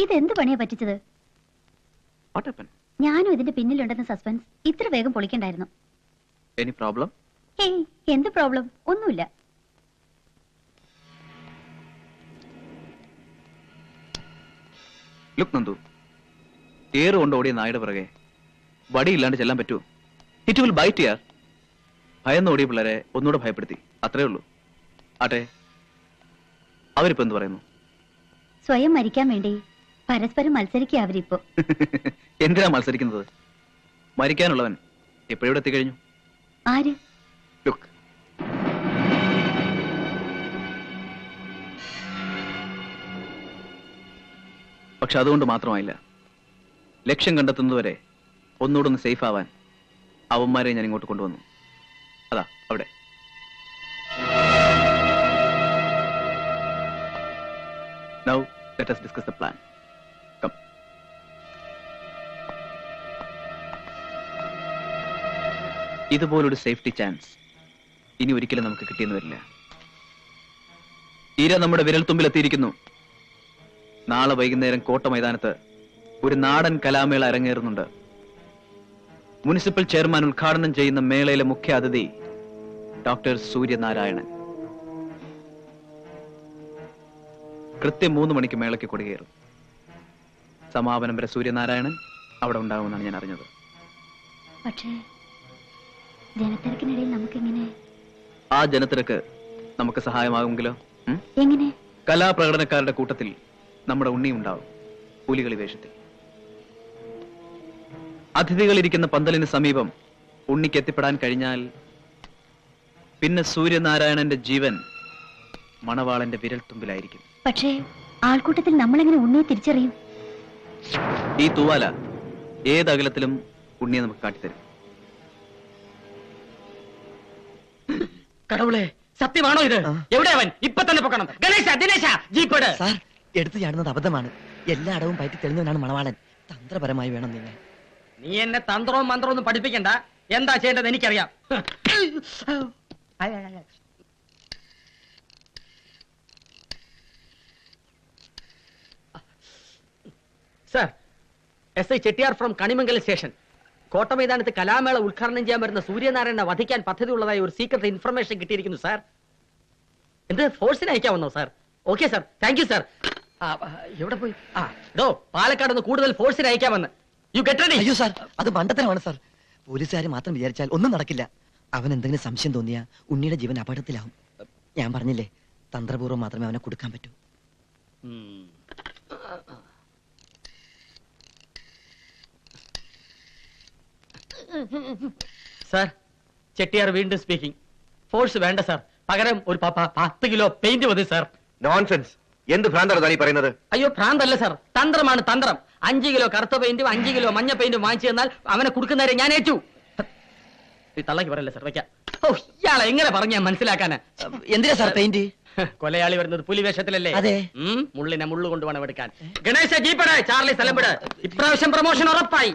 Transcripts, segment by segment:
ഇതെന്ത് പണിയാ പറ്റിച്ചത്? What happened? ഞാനും ഇതിന്റെ പിന്നിലുണ്ടെന്ന സസ്പെൻസ് ഇത്ര വേഗം പൊളിക്കണ്ടായിരുന്നു. Any problem? ഏയ്, എന്ത് പ്രോബ്ലം? ഒന്നുമില്ല. ലുക്ക് നന്ദു, ഏറ് കൊണ്ട് ഓടിയ നായുടെ പിറകെ വടിയില്ലാണ്ട് ചെല്ലാൻ പറ്റുമോ? ഇറ്റ് വിൽ ബൈറ്റ് യാർ. ഭയന്ന് ഓടിയ പിള്ളേരെ ഒന്നുകൂടെ ഭയപ്പെടുത്തി, അത്രേ ഉള്ളൂ. ആട്ടെ, അവരിപ്പോ എന്ത് പറയുന്നു? സ്വയം മരിക്കാൻ വേണ്ടി പരസ്പരം മത്സരിക്കുക അവരിപ്പോ. എന്തിനാ മത്സരിക്കുന്നത്? മരിക്കാനുള്ളവൻ എപ്പോഴും എത്തിക്കഴിഞ്ഞു. ആര്? ലുക്ക്, പക്ഷെ അതുകൊണ്ട് മാത്രമായില്ല. ലക്ഷ്യം കണ്ടെത്തുന്നതുവരെ ഒന്നുകൂടെ ഒന്ന് സേഫ് ആവാൻ അവന്മാരെ ഞാൻ ഇങ്ങോട്ട് കൊണ്ടുവന്നു. അതാ അവിടെ. Now let us discuss the plan. Come. ഇതുപോലൊരു സേഫ്റ്റി ചാൻസ് ഇനി ഒരിക്കലും നമുക്ക് കിട്ടിയെന്ന് വരില്ല. ഇര നമ്മുടെ വിരൽത്തുമ്പിലെത്തിയിരിക്കുന്നു. നാളെ വൈകുന്നേരം കോട്ട മൈതാനത്ത് ഒരു നാടൻ കലാമേള അരങ്ങേറുന്നുണ്ട്. മുനിസിപ്പൽ ചെയർമാൻ ഉദ്ഘാടനം ചെയ്യുന്ന മേളയിലെ മുഖ്യ അതിഥി ഡോക്ടർ സൂര്യനാരായണൻ. കൃത്യം 3 മണിക്ക് മേളയ്ക്ക് കൊടികേറും. സമാപനം വരെ സൂര്യനാരായണൻ അവിടെ ഉണ്ടാകുമെന്നാണ് ഞാൻ അറിഞ്ഞത്. പക്ഷേ ജനത്തിരക്കിനിടയിൽ നമുക്കെങ്ങനെ? ആ ജനത്തിരക്ക് നമുക്ക് സഹായമാകുമെങ്കിലോ? എങ്ങനെ? കലാപ്രകടനക്കാരുടെ കൂട്ടത്തിൽ നമ്മുടെ ഉണ്ണി ഉണ്ടാവും, പുലികളി വേഷത്തിൽ. അതിഥികൾ ഇരിക്കുന്ന പന്തലിന് സമീപം ഉണ്ണിക്ക് എത്തിപ്പെടാൻ കഴിഞ്ഞാൽ പിന്നെ സൂര്യനാരായണന്റെ ജീവൻ മണവാളന്റെ വിരൽത്തുമ്പിലായിരിക്കും. പക്ഷേ ആൾക്കൂട്ടത്തിൽ നമ്മളെങ്ങനെ ഉണ്ണിയെ തിരിച്ചറിയും? ഈ തൂവാല ഏത് അകലത്തിലും ഉണ്ണിയെ നമുക്ക് കാട്ടിത്തരും. കടവുളെ, സത്യമാണോ ഇത്? എവിടെ അവൻ? ഇപ്പൊ തന്നെ പൊക്കണം. ഗണേശ, ദിനേശ, ജീപ്പട്. സാർ, എടുത്തു ചാടുന്നത് അബദ്ധമാണ്. എല്ലായിടവും പറ്റി തെളിഞ്ഞവനാണ് മണവാളൻ. തന്ത്രപരമായി വേണം നിങ്ങൾ. നീ എന്നെ തന്ത്രവും മന്ത്രവും ഒന്നും പഠിപ്പിക്കണ്ട. എന്താ ചെയ്യേണ്ടത് എനിക്കറിയാം. Sir, SI Chettiar from Kanimangalam station. കോട്ട മൈതാനത്ത് കലാമേള ഉദ്ഘാടനം ചെയ്യാൻ വരുന്ന സൂര്യനാരായണനെ വധിക്കാൻ പദ്ധതി ഉള്ളതായി ഒരു സീക്രട്ട് ഇൻഫർമേഷൻ കിട്ടിയിരിക്കുന്നു സാർ. എന്ത്, ഫോഴ്സിന് അയക്കാമെന്നോ sir? Okay sir, thank you sir. എവിടെ പോയി? പാലക്കാട് നിന്ന് കൂടുതൽ ഫോഴ്സിന് അയക്കാമെന്ന്. You get ready. അയ്യോ സാർ, അത് മണ്ടത്തരമാണ് സാർ. പോലീസുകാർ മാത്രം വിചാരിച്ചാൽ ഒന്നും നടക്കില്ല. അവൻ എന്തെങ്കിലും സംശയം തോന്നിയാ ഉണ്ണിയുടെ ജീവൻ അപകടത്തിലാവും. ഞാൻ പറഞ്ഞില്ലേ, തന്ത്രപൂർവ്വം മാത്രമേ അവനെ കൊടുക്കാൻ പറ്റൂ. സാർ, ചെട്ടിയാർ വീണ്ടും സ്പീക്കിംഗ്. ഫോഴ്സ് വേണ്ട സാർ, പകരം ഒരു 10 കിലോ പെയിന്റ് മതി സാർ. നോൺസെൻസ്. എന്ത് ഭ്രാന്താണ് താനീ പറയുന്നത്? അയ്യോ, ഭ്രാന്തല്ല സാർ, തന്ത്രമാണ് തന്ത്രം. 5 കിലോ കറുത്ത പെയിന്റും 5 കിലോ മഞ്ഞ പെയിന്റും വാങ്ങിച്ചു തന്നാൽ അവനെ കൊടുക്കുന്നവരെ ഞാൻ ഏറ്റു. ഈ തള്ളക്ക് പറയല്ലേ സാർ, വയ്ക്കാം. ഇയാളെ എങ്ങനെ പറഞ്ഞാ മനസ്സിലാക്കാന്? എന്തിനാ സാർ പെയിന്റ്? കൊലയാളി വരുന്നത് പുലിവേഷത്തിലല്ലേ? അതെ. മുള്ളിനെ മുള്ളു കൊണ്ട് വേണം എടുക്കാൻ. ഗണേശ, ജീപ്പടെ, ചാർലി സ്ഥലം വിട്. ഇപ്രാവശ്യം പ്രമോഷൻ ഉറപ്പായി.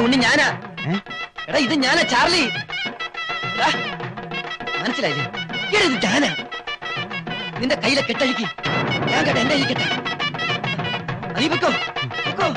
ഉണ്ണി ഞാനാ. എടാ ഇത് ഞാനാ ചാർലി. എടാ, മനസ്സിലായില്ലേ? എടാ ഇത് ഞാനാ. നിന്റെ കയ്യിലെ കെട്ടഴിക്ക്. ഞാൻ കേട്ടെ എന്റെ കെട്ട. നീ വെക്കോ വെക്കോ.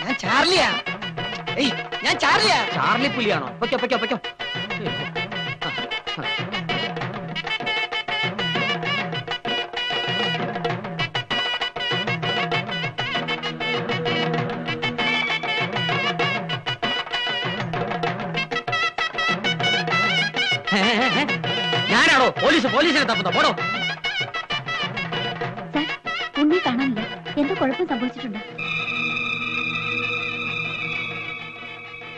ഞാൻ ചാർലിയാ. ഏയ് ഞാൻ ചാർലിയാ. ചാർലി പുലിയാണോ? പൊയ്ക്കോ പൊയ്ക്കോ പൊയ്ക്കോ. ഞാനാണോ പോലീസിനെ തപ്പുന്ന? പോടോ. സാർ, ഉണ്ണി കാണാനില്ല. എന്തോ കുഴപ്പം സംഭവിച്ചിട്ടുണ്ട്.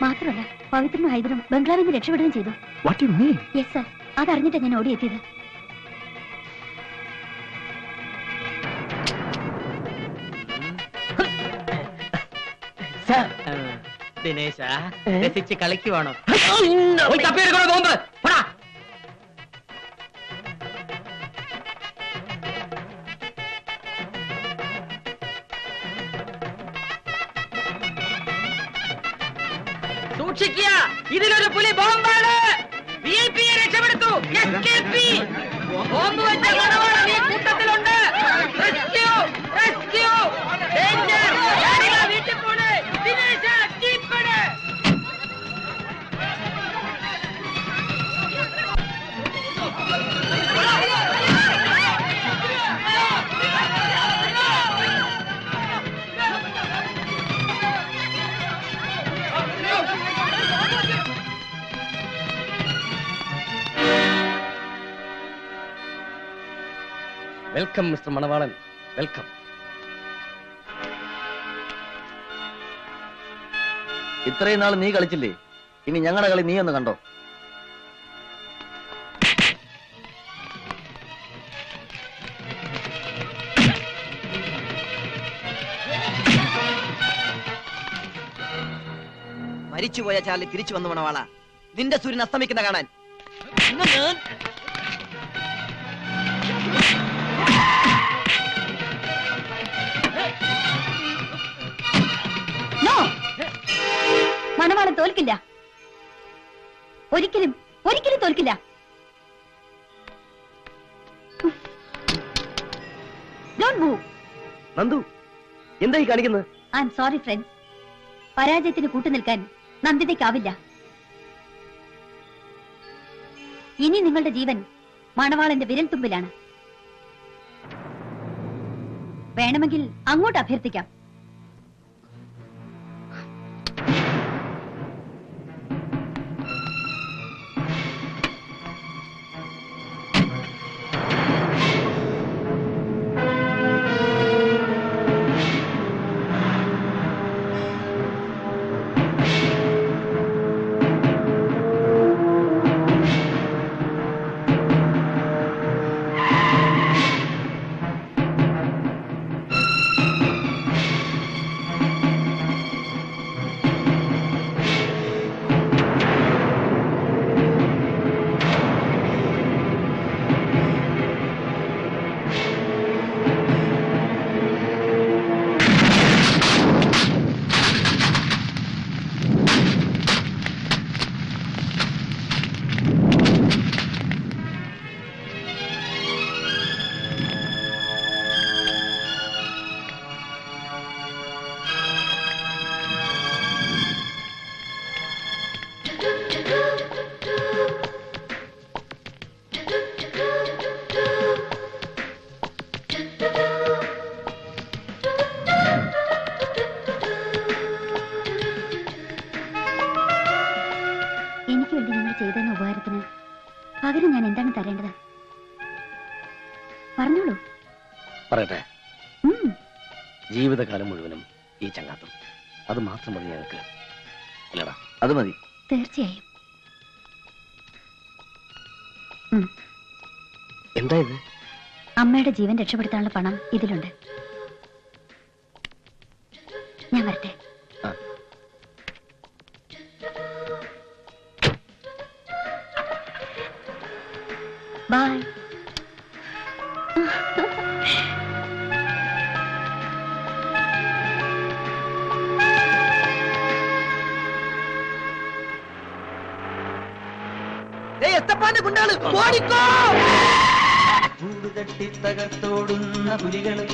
മാത്രമല്ല പവിത്രനും ഹൈദരും ബംഗ്ലാവിൽ നിന്ന് രക്ഷപ്പെടുകയും ചെയ്തു. What do you mean? Yes sir, അതറിഞ്ഞിട്ടാ ഞാൻ ഓടിയെത്തിയത്. ദിനേശ രസിച്ച് കളിക്കുവാണോ? തപ്പിയെടുക്കണോ ബോംബ്? പോടാ. സൂക്ഷിക്കുക, ഇതിലൊരു പുലി ബോംബാണ്. VIP യെ രക്ഷപ്പെടുത്തു. ബോംബ് വെച്ച മണവാളൻ ഈ കൂട്ടത്തിലുണ്ട്. Rescue rescue. ഡേഞ്ചർ. വീട്ടിൽ പോണ്. ദിനേശ ജീപ്പണ്. വെൽക്കം മിസ്റ്റർ മണവാളൻ, വെൽക്കം. ഇത്രയും നാൾ നീ കളിച്ചില്ലേ, ഇനി ഞങ്ങളുടെ കളി നീ ഒന്ന് കണ്ടോ. മരിച്ചുപോയ ചാർലി തിരിച്ചു വന്നു മണവാള. നിന്റെ സൂര്യൻ അസ്തമിക്കുന്ന കാണാൻ. മണവാളൻ തോൽക്കില്ല. ഒരിക്കലും ഒരിക്കലും തോൽക്കില്ല. Don't move. നന്ദു, എന്തായി കാണിക്കുന്നത്? I'm sorry friends. പരാജയത്തിന് കൂട്ടുനിൽക്കാൻ നന്ദിതയ്ക്കാവില്ല. ഇനി നിങ്ങളുടെ ജീവൻ മണവാളന്റെ വിരൽ തുമ്പിലാണ്. വേണമെങ്കിൽ അങ്ങോട്ട് അഭ്യർത്ഥിക്കാം. പകരം ഞാൻ എന്താണ് തരേണ്ടത്? പറഞ്ഞോളൂ. പറയട്ടെ, ഉം. ജീവിതകാലം മുഴുവനും ഈ ചങ്ങാത്തം, അത് മാത്രം മതി ഞങ്ങൾക്ക്. അല്ലടാ? അത് മതി. തീർച്ചയായും. എന്താ ഇത്? അമ്മയുടെ ജീവൻ രക്ഷപ്പെടുത്താനുള്ള പണം ഇതിലുണ്ട്. ഞാൻ വരട്ടെ. ആ. ബൈ. എത്തപ്പാന്റെ ഗുണ്ടാള് ഓടിക്കോ! തട്ടി തകർത്തോടുന്ന പുലികള്